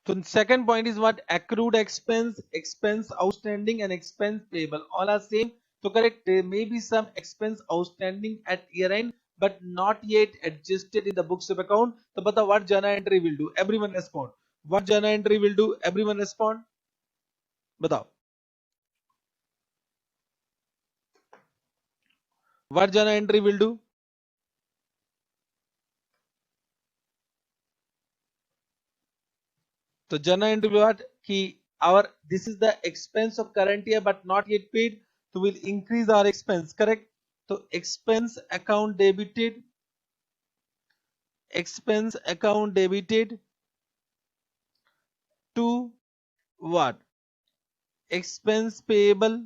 So second point is what? Accrued expense, expense outstanding, and expense payable. All are same. So correct. There may be some expense outstanding at year end, but not yet adjusted in the books of account. So but what journal entry will do? Everyone respond. What journal entry will do? Everyone respond. बताओ. What journal entry will do? So journal entry will what? Ki our this is the expense of current year but not yet paid. So we'll increase our expense. Correct. So expense account debited, expense account debited to what? Expense payable,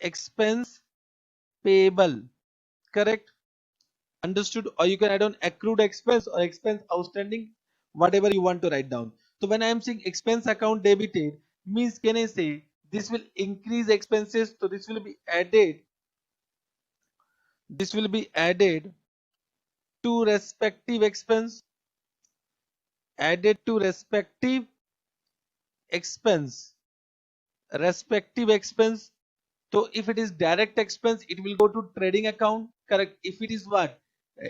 expense payable. Correct. Understood? Or you can add on accrued expense or expense outstanding, whatever you want to write down. So when I am saying expense account debited, means can I say this will increase expenses, so this will be added, this will be added to respective expense, added to expense respective expense. So if it is direct expense, it will go to trading account. Correct. If it is what?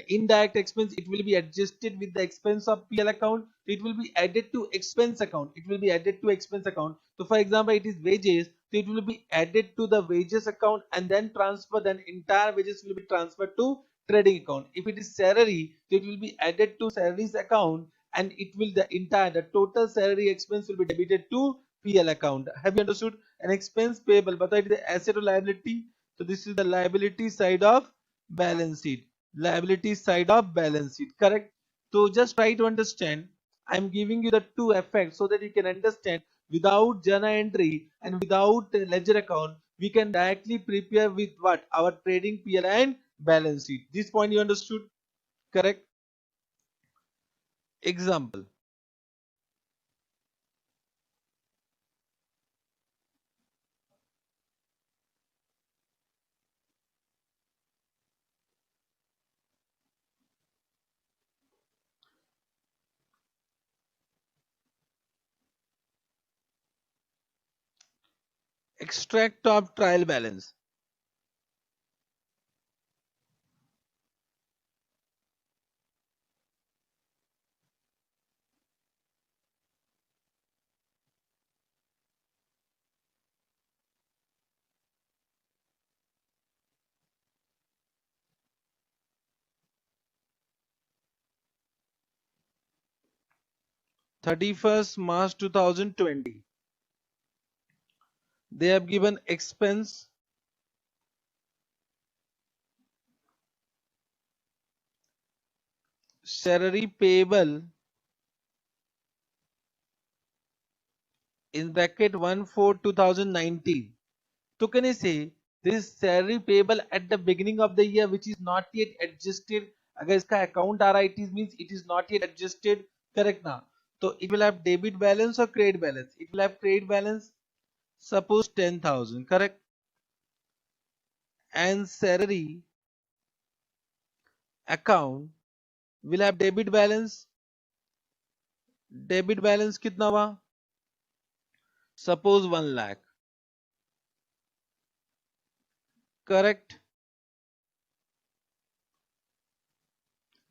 Indirect expense, it will be adjusted with the expense of PL account. It will be added to expense account. It will be added to expense account. So for example, it is wages. So it will be added to the wages account and then transfer. Then entire wages will be transferred to trading account. If it is salary, so it will be added to salaries account and it will the total salary expense will be debited to PL account. Have you understood? An expense payable, but it is the asset or liability. So this is the liability side of balance sheet. Liability side of balance sheet. Correct. So just try to understand. I'm giving you the two effects so that you can understand. Without journal entry and without ledger account, we can directly prepare with what? Our trading PL and balance sheet. This point you understood? Correct. Example. Extract of trial balance. 31st March 2020. They have given expense, salary payable in bracket 1/4/2019. So can I say this salary payable at the beginning of the year which is not yet adjusted? अगर इसका account आ रहा है, it means it is not yet adjusted. Correct ना? So it will have debit balance or credit balance. It will have credit balance. Suppose 10,000. Correct. And salary account will have debit balance. Debit balance कितना हुआ? Suppose 1 lakh. Correct.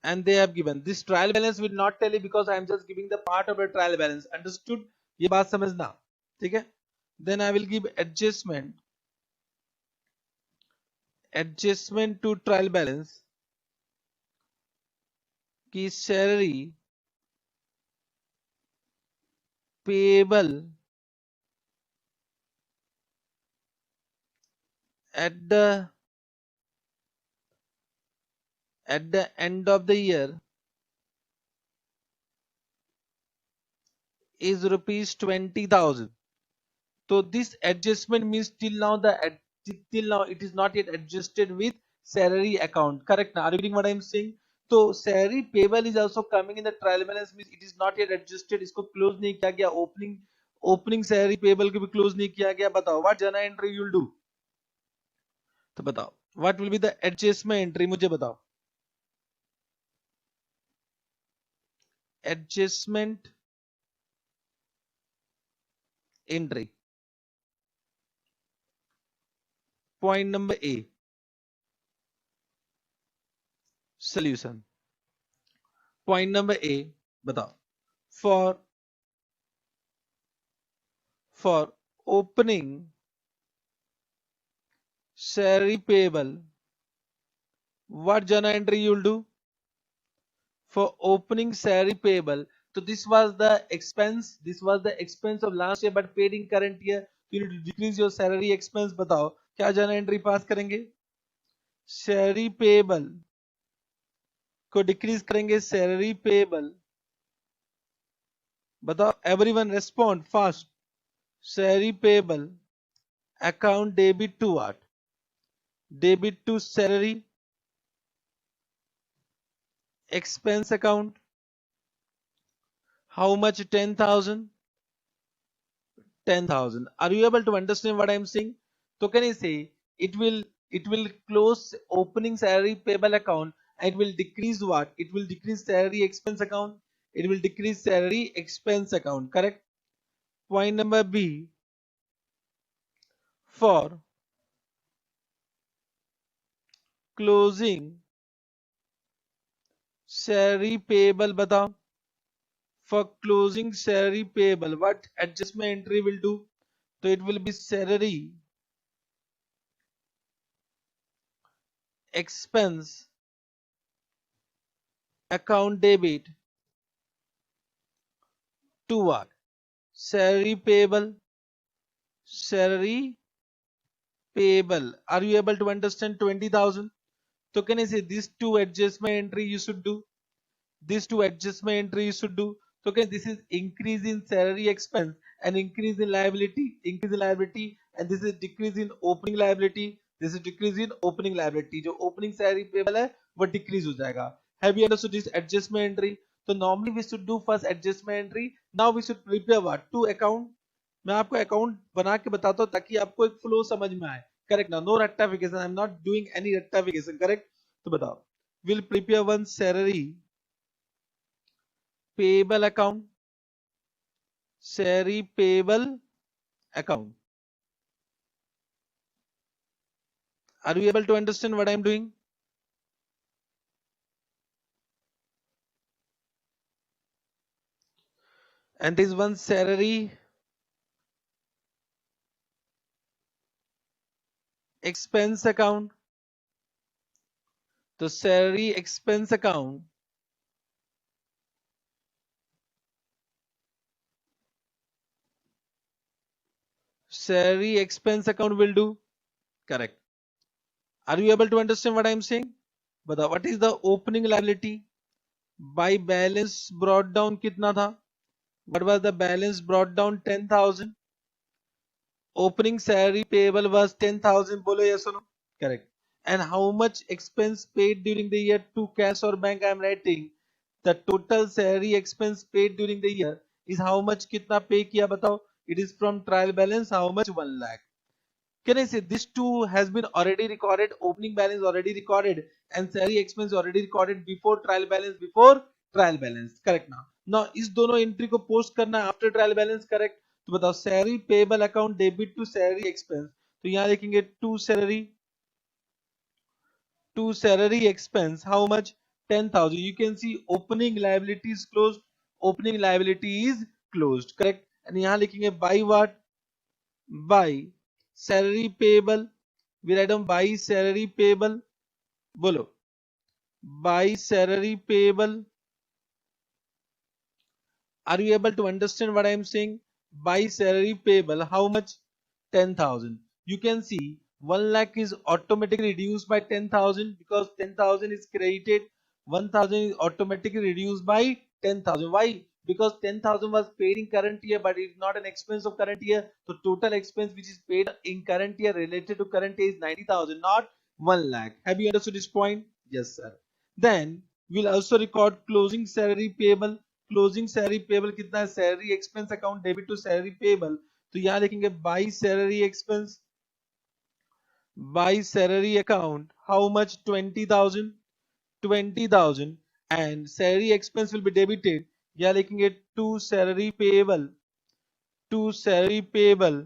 And they have given this trial balance will not tell you because I am just giving the part of the trial balance. Understood? ये बात समझना. ठीक है? Then I will give adjustment to trial balance की salary payable at the end of the year is rupees 20,000. So this adjustment means till now it is not yet adjusted with salary account. Correct now? Are you getting what I am saying? So salary payable is also coming in the trial balance means it is not yet adjusted. इसको close नहीं किया गया. Opening salary payable को भी close नहीं किया गया. बताओ what journal entry you will do? तो बताओ what will be the adjustment entry? मुझे बताओ. Adjustment entry. Point number A, solution. Point number A, बताओ. For opening salary payable, what journal entry you'll do? For opening salary payable, so this was the expense of last year but paid in current year. You need to decrease your salary expense. बताओ क्या journal entry पास करेंगे? salary payable को decrease करेंगे. salary payable, बताओ everyone respond fast. salary payable account debit to what? Debit to salary expense account. How much? 10,000. 10,000. Are you able to understand what I am saying? So can I say it will close opening salary payable account and it will decrease what? It will decrease salary expense account. It will decrease salary expense account. Correct? Point number B, for closing salary payable, बताओ. For closing salary payable, what adjustment entry will do? So it will be salary expense account debit to what? Salary payable. Salary payable. Are you able to understand? 20,000. So can I say these two adjustment entry you should do? These two adjustment entry you should do. So okay, this is increase in salary expense and increase in liability, and this is decrease in opening liability. This is decrease in opening liability. जो opening salary payable है वो decrease हो जाएगा. Have you understood this adjustment entry? So normally we should do first adjustment entry. Now we should prepare what? Two account. मैं आपको account बना के बताता हूँ ताकि आपको एक flow समझ में आए. Correct ना? No rectification. I am not doing any rectification. Correct? तो बताओ. We'll prepare one salary payable account. Salary payable account. Are you able to understand what I am doing? And this one salary expense account. The salary expense account will do. Correct. Are you able to understand what I am saying? But what is the opening liability? By balance brought down कितना था? What was the balance brought down? 10,000. Opening salary payable was 10,000. बोलो yes or no? Correct. And how much expense paid during the year to cash or bank? I am writing the total salary expense paid during the year is how much. कितना pay किया बताओ? It is from trial balance. How much? 1 lakh. Can I say this two has been already recorded? Opening balance already recorded and salary expense already recorded before trial balance. Correct now. Now इस दोनों entry को post करना after trial balance. Correct. तो बताओ salary payable account debit to salary expense. तो यहाँ देखेंगे to salary expense. How much? 10,000. You can see opening liability is closed. Opening liability is closed. Correct. And यहाँ लिखेंगे by what? By salary payable. We write down by salary payable. बोलो. By salary payable. Are you able to understand what I am saying? By salary payable. How much? 10,000. You can see 1 lakh is automatically reduced by 10,000 because 10,000 is credited. 1,000 is automatically reduced by 10,000. Why? Because 10,000 was paid in current year but it is not an expense of current year. So total expense which is paid in current year related to current year is 90,000, not 1 lakh. Have you understood this point? Yes sir. Then we'll also record closing salary payable. Closing salary payable कितना है? Salary expense account debit to salary payable. तो यहाँ देखेंगे by salary expense. By salary account. How much? 20,000. 20,000 and salary expense will be debited. यहाँ लिखेंगे to salary payable. to salary payable,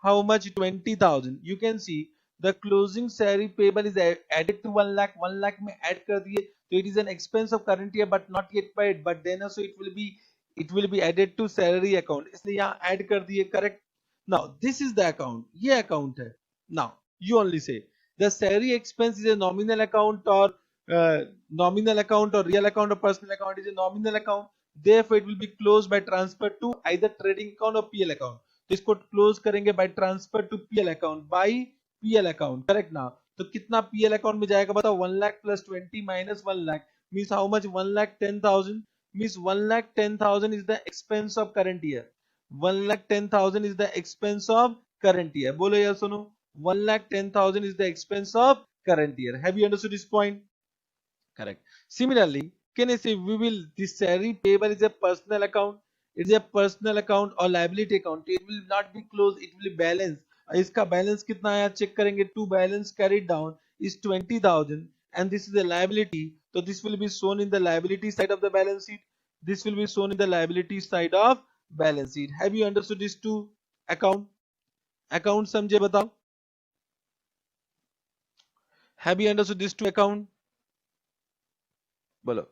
how much? 20,000. You can see the closing salary payable is added to 1 lakh. 1 lakh में add कर दिए, so it is an expense of current year but not yet paid. But then also it will be added to salary account. इसलिए यहाँ add कर दिए, correct? Now this is the account. ये account है. Now you only say the salary expense is a nominal account or real account or personal account. Is a nominal account. Therefore it will be closed by transfer to either trading account or PL account. तो इसको close करेंगे by transfer to PL account, by PL account, correct now? तो कितना PL account में जाएगा बताओ? 1 lakh plus 20 minus 1 lakh means how much? 1 lakh 10,000 means 1 lakh 10,000 is the expense of current year. 1 lakh 10,000 is the expense of current year. बोलो या सुनो? 1 lakh 10,000 is the expense of current year. Have you understood this point? Correct. Similarly, can I say this salary payable is a personal account? It is a personal account or liability account. It will not be closed. It will be balanced. इसका balance कितना आया check करेंगे. To balance carried down is 20,000 and this is a liability. So this will be shown in the liability side of the balance sheet. This will be shown in the liability side of balance sheet. Have you understood these two account? Account समझे बताओ. Have you understood these two account? बोलो.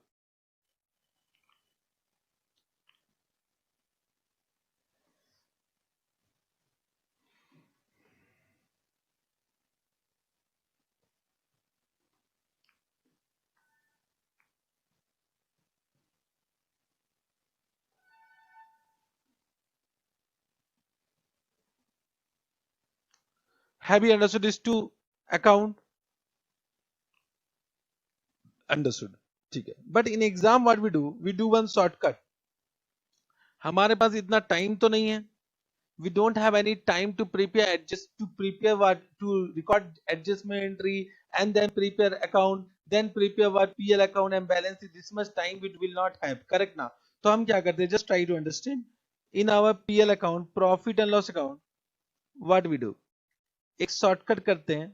Have you understood these two account? Understood. ठीक है. But in exam what we do one shortcut. हमारे पास इतना time तो नहीं है. We don't have any time to prepare what to record adjustment entry and then prepare account, then prepare what PL account and balance sheet. This much time we will not have. Correct ना? तो हम क्या करते हैं? Just try to understand. In our PL account, profit and loss account, what we do? एक shortcut करते हैं.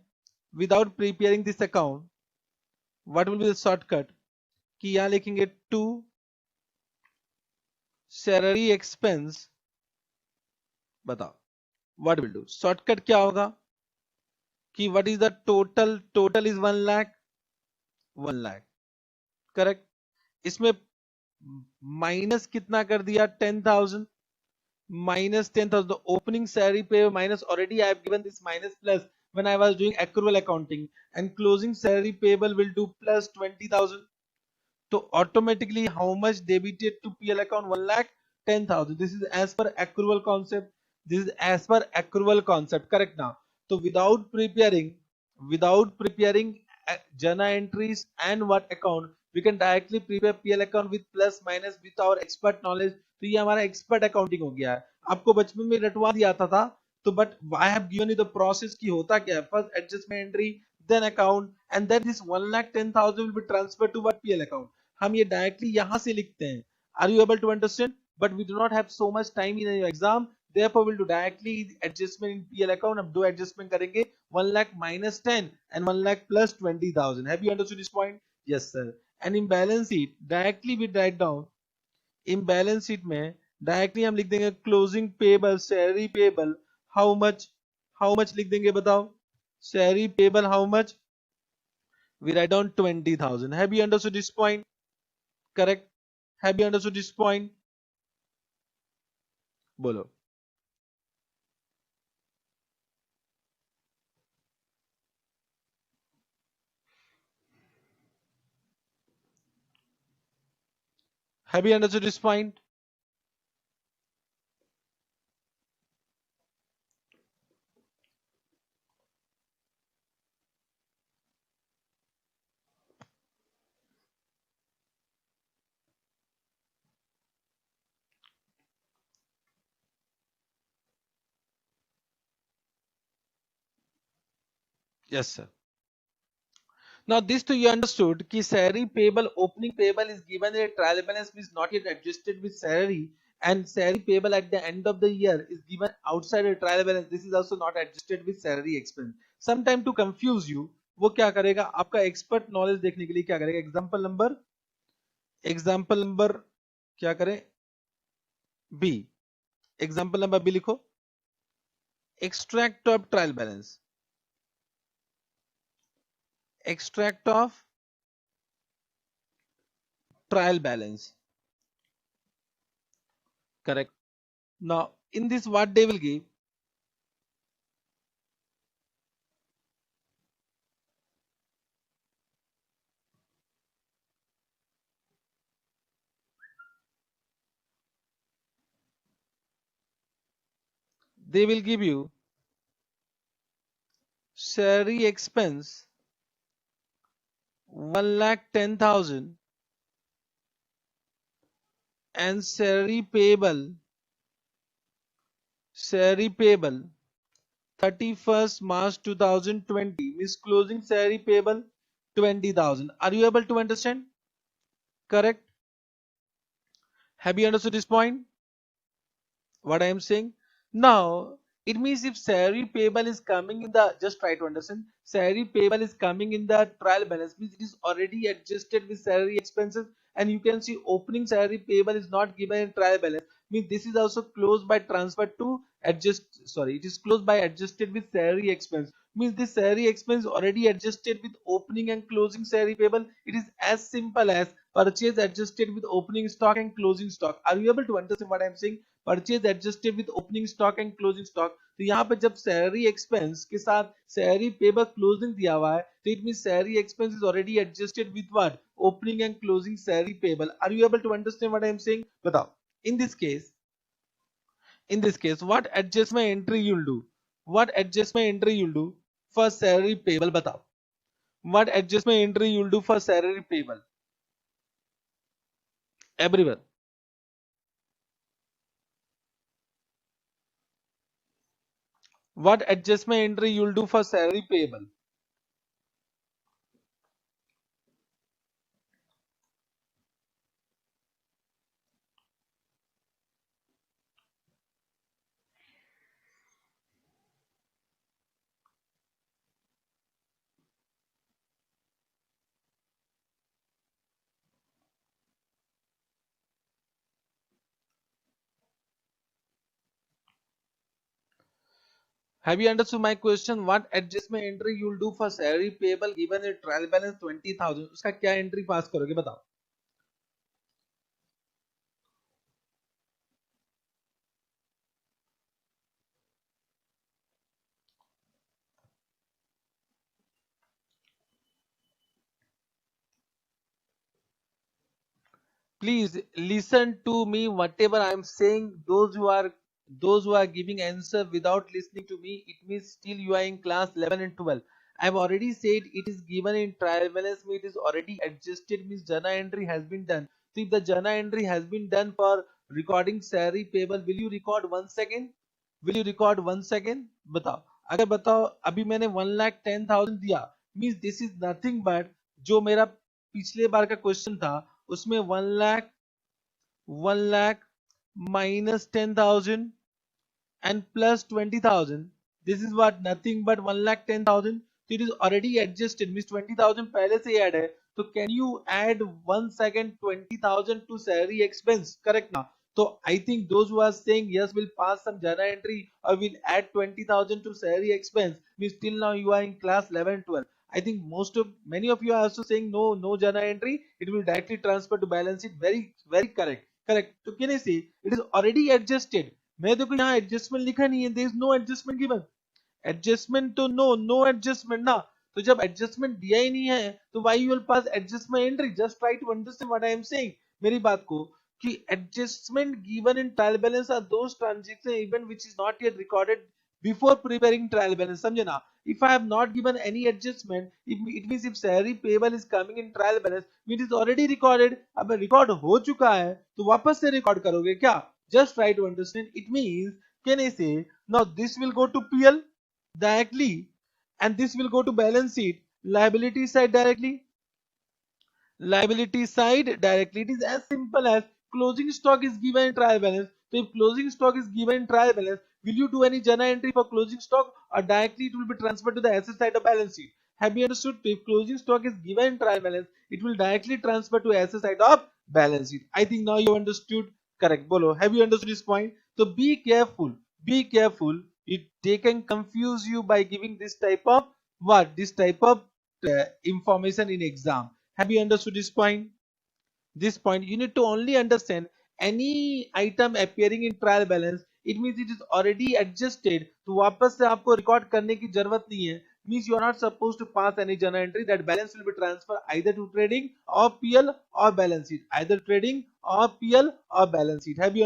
Without preparing this account, what will be the shortcut? कि यहाँ लिखेंगे to salary expense. बताओ what will do? शॉर्टकट क्या होगा? कि what is the total is 1 lakh. 1 lakh, correct? इसमें माइनस कितना कर दिया? 10,000 minus 10,000. The opening salary pay minus, already I have given this minus plus when I was doing accrual accounting, and closing salary payable will do plus 20,000. So automatically how much debited to PL account? 1 lakh 10,000. This is as per accrual concept. This is as per accrual concept, correct now? So without preparing journal entries and what account, we can directly prepare PL account with plus minus with our expert knowledge. तो ये हमारा expert accounting हो गया है. आपको बचपन में रटवा दिया था तो but I have given you the process की होता क्या है. First adjustment entry, then account, and then this 1,10,000 will be transfer to what? PL account. हम ये डायरेक्टली यहां से लिखते हैं. Are you able to understand? But we do not have so much time in your exam, therefore we'll do directly adjustment in PL account. अब दो adjustment करेंगे. 1 lakh minus 10 and 1 lakh plus 20,000. Have you understood this point? Yes sir. And in balance sheet directly we write down, in balance sheet में directly हम लिख देंगे closing payable salary payable how much लिख देंगे बताओ. Salary payable how much? we write down 20,000. Have you understood this point? Correct. Have you understood this point? बोलो. Have you understood this point? Yes sir. Now this too you understood कि salary payable, opening payable is given a trial balance is not yet adjusted with salary, and salary payable at the end of the year is given outside a trial balance. This is also not adjusted with salary expense. Sometime to confuse you, वो क्या करेगा? आपका expert knowledge देखने के लिए क्या करेगा? Example number क्या करें? B. एग्जाम्पल नंबर बी लिखो, extract of trial balance, extract of trial balance, correct. Now in this what they will give, they will give you salary expense 1,10,000 and salary payable 31st March 2020 means closing salary payable 20,000. Are you able to understand? Correct. Have you understood this point? What I am saying? Now, it means if salary payable is coming in the, just try to understand, salary payable is coming in the trial balance means it is already adjusted with salary expenses, and you can see opening salary payable is not given in trial balance means this is also closed by transfer to adjust, sorry, it is closed by adjusted with salary expense means this salary expense already adjusted with opening and closing salary payable. It is as simple as purchase adjusted with opening stock and closing stock. Are you able to understand what I am saying? Purchase adjusted with opening stock and closing stock. तो यहाँ पे जब salary expense के साथ salary payable closing दिया हुआ है तो it mean salary expense is already adjusted with what, opening and closing salary payable. Are you able to understand what I am saying? बताओ. In this case what adjustment entry you'll do, what adjustment entry you'll do for salary payable? बताओ, what adjustment entry you'll do for salary payable? Everyone, what adjustment entry you'll do for salary payable? Have you understood my question? What adjustment entry you'll do for salary payable given a trial balance 20,000? उसका क्या entry pass करोगे बताओ. Please listen to me. Whatever I am saying, those who are giving answer without listening to me, it means still you are in class 11 and 12. I have already said it is given in trial balance means it is already adjusted means journal entry has been done. So if the journal entry has been done for recording salary payable, will you record 1 second? Will you record 1 second? बताओ. अगर बताओ अभी मैंने 1,10,000 दिया means this is nothing but जो मेरा पिछले बार का क्वेश्चन था उसमें 1 lakh minus 10,000 and plus 20,000. This is what nothing but 1,10,000. So it is already adjusted means 20,000 पहले से add है. So can you add 1 second 20,000 to salary expense? Correct now. So I think those who are saying yes will pass some journal entry or will add 20,000 to salary expense means till now you are in class 11 12. I think many of you are also saying no journal entry. It will directly transfer to balance sheet. Very correct. Correct. So can I say it is already adjusted? मैं देखो यहाँ adjustment लिखा नहीं है, there is no adjustment given. Adjustment तो no adjustment ना. तो जब एडजस्टमेंट दिया ही नहीं है तो why you will pass adjustment entry? Just try to understand what I am saying. मेरी बात को कि adjustment given in trial balance are those transaction even which is not yet recorded before preparing trial balance. समझे ना? If I have not given any adjustment, it means if salary payable is coming in trial balance, it is already recorded. अब record हो चुका है तो वापस से record करोगे क्या? Just try to understand. It means, can I say now this will go to PL directly and this will go to balance sheet, liability side directly. Liability side directly. It is as simple as closing stock is given in trial balance. So if closing stock is given in trial balance, will you do any journal entry for closing stock or directly it will be transferred to the asset side of balance sheet? Have you understood? So if closing stock is given in trial balance, it will directly transfer to asset side of balance sheet. I think now you understood. Correct. Bolo. Have you understood this point? So be careful. They can confuse you by giving this type of information in exam. Have you understood this point? This point you need to only understand any item appearing in trial balance, it means it is already adjusted. तो वापस से आपको record करने की जरूरत नहीं है. Means you are not supposed to pass any journal entry. That balance will be transferred either to trading or PL or balance sheet. Either trading or PL or balance sheet. Have you